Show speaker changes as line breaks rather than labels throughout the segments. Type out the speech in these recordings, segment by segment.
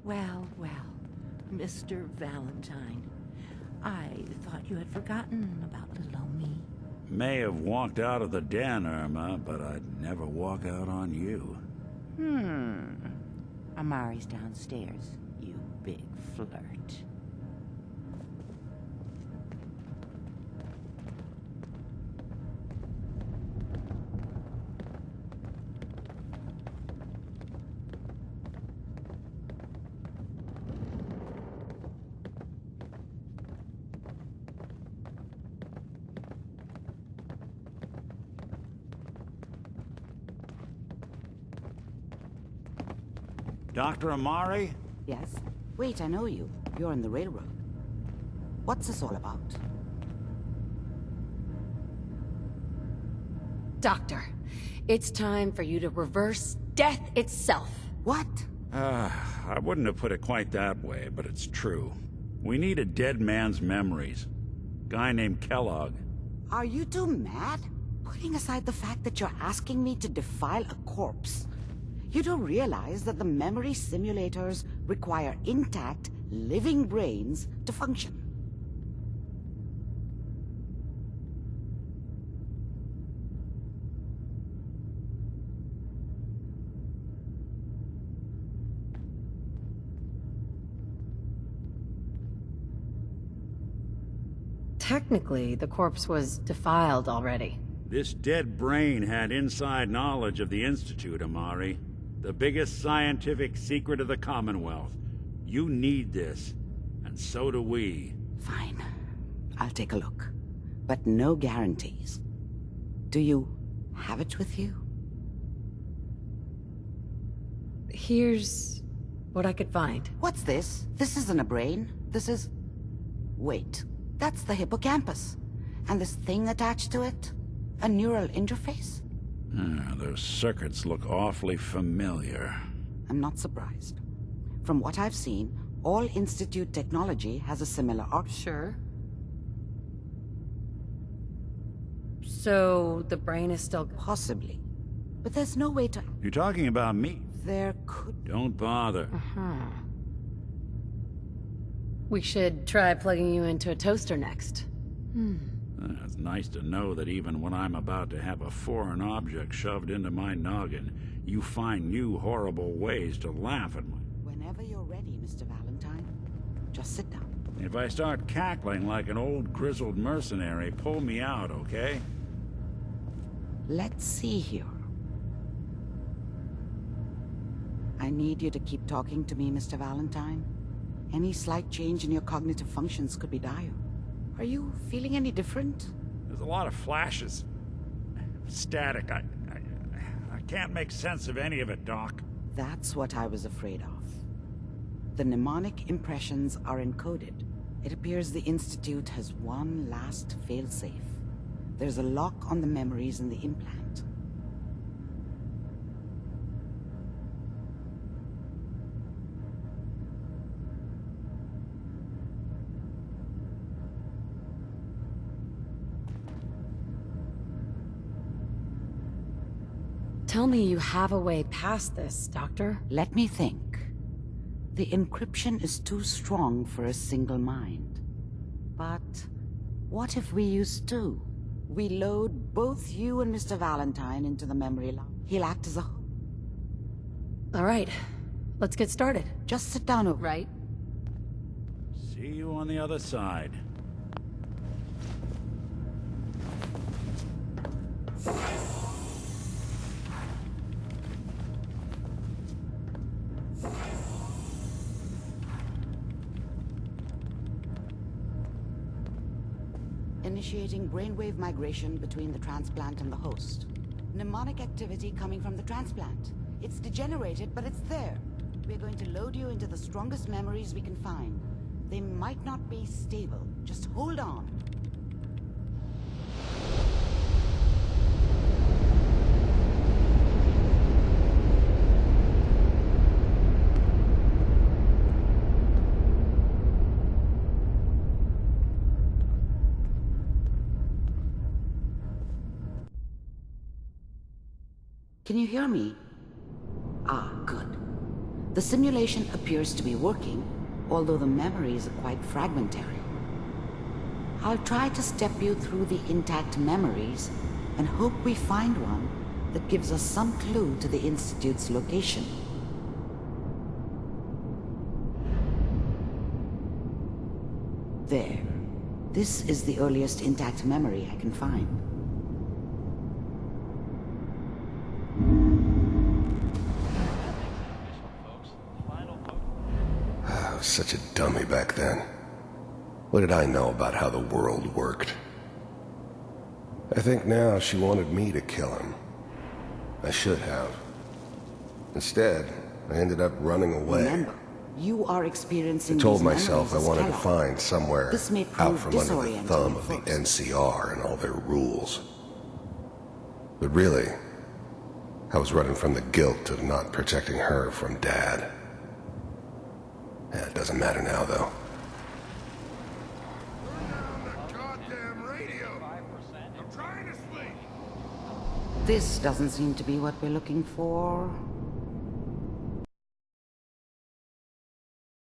Well, well, Mr. Valentine. I thought you had forgotten about little old me.
May have walked out of the den, Irma, but I'd never walk out on you.
Amari's downstairs, you big flirt.
Dr. Amari?
Yes? Wait, I know you. You're on the railroad. What's this all about?
Doctor, it's time for you to reverse death itself.
What?
I wouldn't have put it quite that way, but it's true. We need a dead man's memories. Guy named Kellogg.
Are you two mad? Putting aside the fact that you're asking me to defile a corpse, you do realize that the memory simulators require intact, living brains to function.
Technically, the corpse was defiled already.
This dead brain had inside knowledge of the Institute, Amari. The biggest scientific secret of the Commonwealth. You need this, and so do we.
Fine. I'll take a look. But no guarantees. Do you have it with you?
Here's what I could find.
What's this? This isn't a brain. This is... Wait. That's the hippocampus. And this thing attached to it? A neural interface?
Those circuits look awfully familiar.
I'm not surprised. From what I've seen, all Institute technology has a similar
Sure. So, the brain is still...
Possibly. But there's no way to...
You're talking about me?
There could...
Don't bother.
We should try plugging you into a toaster next.
It's nice to know that even when I'm about to have a foreign object shoved into my noggin, you find new horrible ways to laugh at me.
Whenever you're ready, Mr. Valentine. Just sit down.
If I start cackling like an old grizzled mercenary, pull me out, okay?
Let's see here. I need you to keep talking to me, Mr. Valentine. Any slight change in your cognitive functions could be dire. Are you feeling any different?
There's a lot of flashes. Static. I can't make sense of any of it, Doc.
That's what I was afraid of. The mnemonic impressions are encoded. It appears the Institute has one last failsafe. There's a lock on the memories in the implant.
Tell me you have a way past this, Doctor.
Let me think. The encryption is too strong for a single mind. But what if we use two? We load both you and Mr. Valentine into the memory lock. He'll act as a...
All right, let's get started.
Just sit down over...
Right?
See you on the other side.
Initiating brainwave migration between the transplant and the host. Mnemonic activity coming from the transplant. It's degenerated, but it's there. We're going to load you into the strongest memories we can find. They might not be stable. Just hold on. Can you hear me? Ah, good. The simulation appears to be working, although the memories are quite fragmentary. I'll try to step you through the intact memories and hope we find one that gives us some clue to the Institute's location. There. This is the earliest intact memory I can find.
I was such a dummy back then. What did I know about how the world worked? I think now she wanted me to kill him. I should have. Instead, I ended up running away.
Remember, you are experiencing
I told
these
myself I
memories as
wanted to
Kellogg.
find somewhere
This may
out
prove
from under the
disorienting
thumb of the
at first.
NCR and all their rules. But really, I was running from the guilt of not protecting her from Dad. It doesn't matter now, though.
This doesn't seem to be what we're looking for.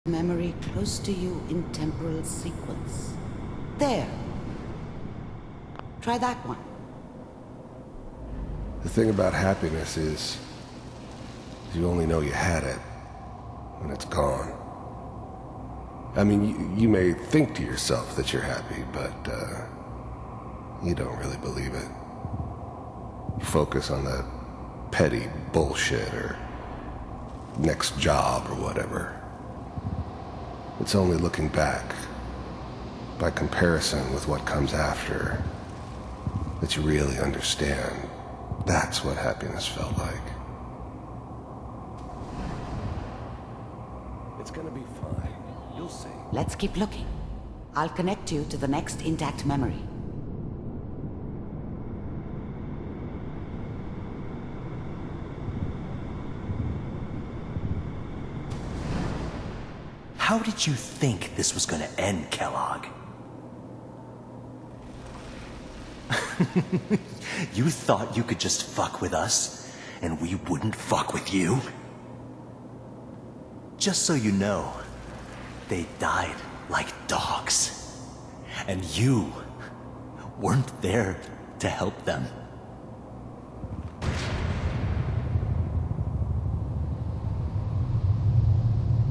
Memory close to you in temporal sequence. There. Try that one.
The thing about happiness is you only know you had it when it's gone. I mean, you may think to yourself that you're happy, but you don't really believe it. You focus on the petty bullshit or next job or whatever. It's only looking back, by comparison with what comes after, that you really understand. That's what happiness felt like. It's gonna be fine. You'll see.
Let's keep looking. I'll connect you to the next intact memory.
How did you think this was gonna end, Kellogg? You thought you could just fuck with us, and we wouldn't fuck with you? Just so you know, they died like dogs. And you weren't there to help them.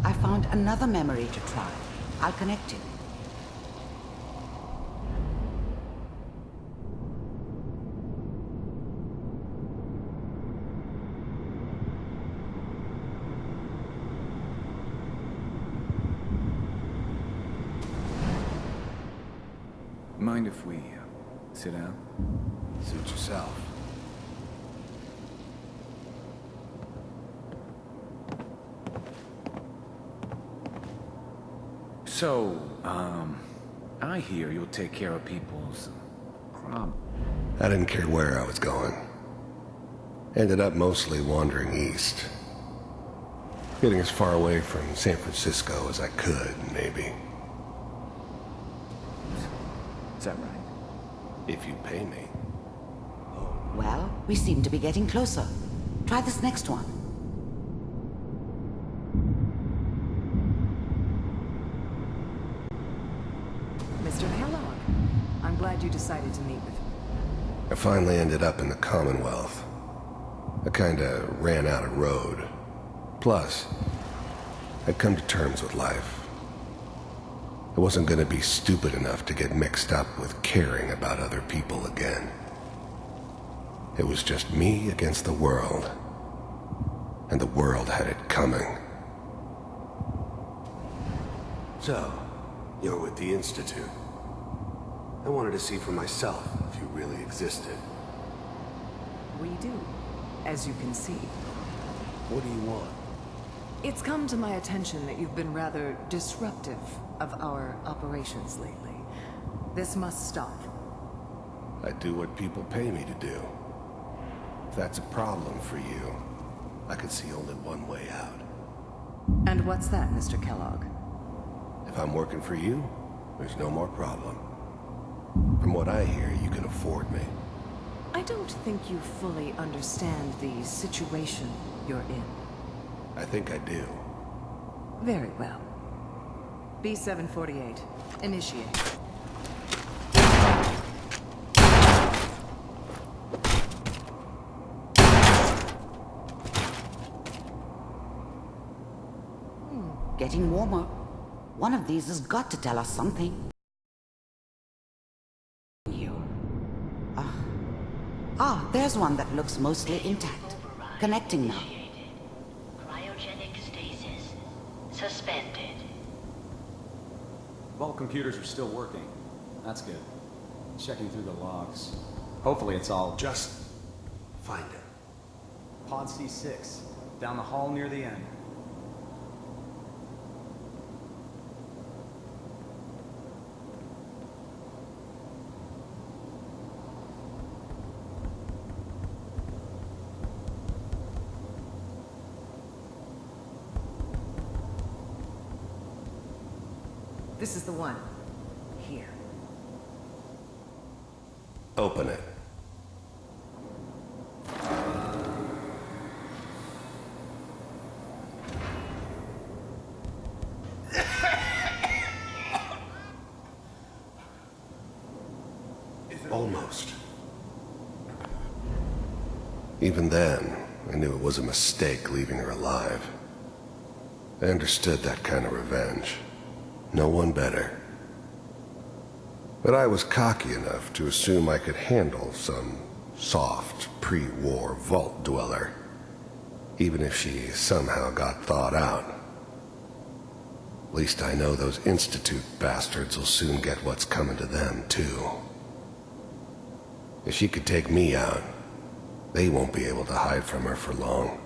I found another memory to try. I'll connect you.
Mind if we sit down?
Suit yourself.
So, I hear you'll take care of people's problems.
I didn't care where I was going. Ended up mostly wandering east. Getting as far away from San Francisco as I could, maybe.
Is that right?
If you pay me.
Well, we seem to be getting closer. Try this next one.
Mr. Kellogg, I'm glad you decided to meet with me.
I finally ended up in the Commonwealth. I kinda ran out of road. Plus, I'd come to terms with life. I wasn't gonna be stupid enough to get mixed up with caring about other people again. It was just me against the world. And the world had it coming. So, you're with the Institute. I wanted to see for myself if you really existed.
We do, as you can see.
What do you want?
It's come to my attention that you've been rather disruptive of our operations lately. This must stop.
I do what people pay me to do. If that's a problem for you, I could see only one way out.
And what's that, Mr. Kellogg?
If I'm working for you, there's no more problem. From what I hear, you can afford me.
I don't think you fully understand the situation you're in.
I think I do.
Very well. B-748. Initiate.
Getting warmer. One of these has got to tell us something. There's one that looks mostly intact. Connecting now.
Cryogenic stasis. Suspended.
Vault computers are still working. That's good. Checking through the logs. Hopefully it's all...
Just find it.
Pod C6. Down the hall near the end.
This is the one. Here.
Open it. Almost. Even then, I knew it was a mistake leaving her alive. I understood that kind of revenge. No one better. But I was cocky enough to assume I could handle some soft, pre-war vault dweller, even if she somehow got thawed out. At least I know those Institute bastards will soon get what's coming to them, too. If she could take me out, they won't be able to hide from her for long.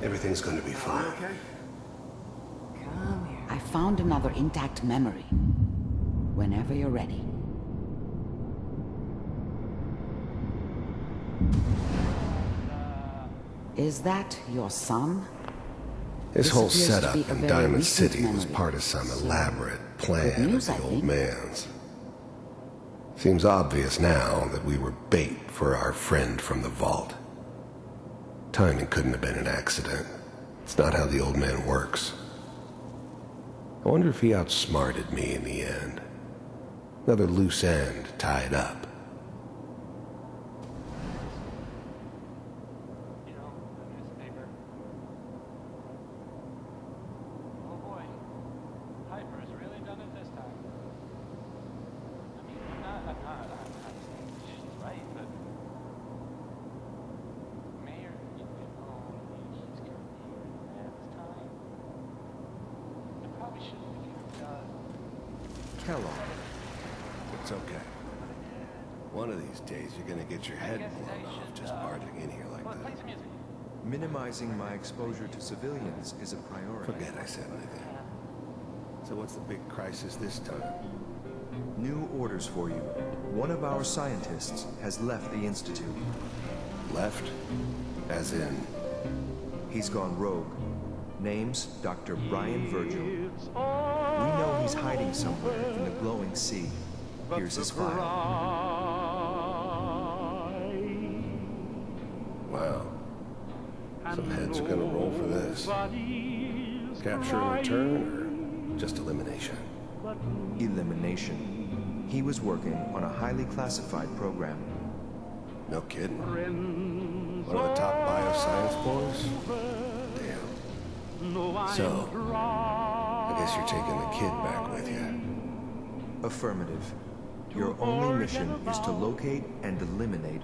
Everything's going to be fine.
Come here.
I found another intact memory. Whenever you're ready. Is that your son?
This whole
appears to
setup
be a
in
very
Diamond
recent
City was
memory.
part of some
So,
elaborate plan
good news,
of
I
the old
think.
man's. Seems obvious now that we were bait for our friend from the vault. Timing couldn't have been an accident. It's not how the old man works. I wonder if he outsmarted me in the end. Another loose end tied up.
You know, the newspaper. Oh boy, Piper has really done it this time. I mean, I'm not saying she's right, but Mayor, he's currently here at this time. I probably shouldn't have
Kellogg. It's okay. One of these days you're gonna get your head blown off just barging in here like
play
that.
some music.
Minimizing my exposure to civilians is a priority.
Forget I said anything. So what's the big crisis this time?
New orders for you. One of our scientists has left the Institute.
Left? As in?
He's gone rogue. Name's Dr. Brian Virgil. We know he's hiding somewhere in the glowing sea. Here's his file.
Wow. Some heads are gonna roll for this. Capture and return, or just elimination?
Elimination. He was working on a highly classified program.
No kidding. One of the top bioscience boys? Damn. So, I guess you're taking the kid back with you.
Affirmative. Your only mission is to locate and eliminate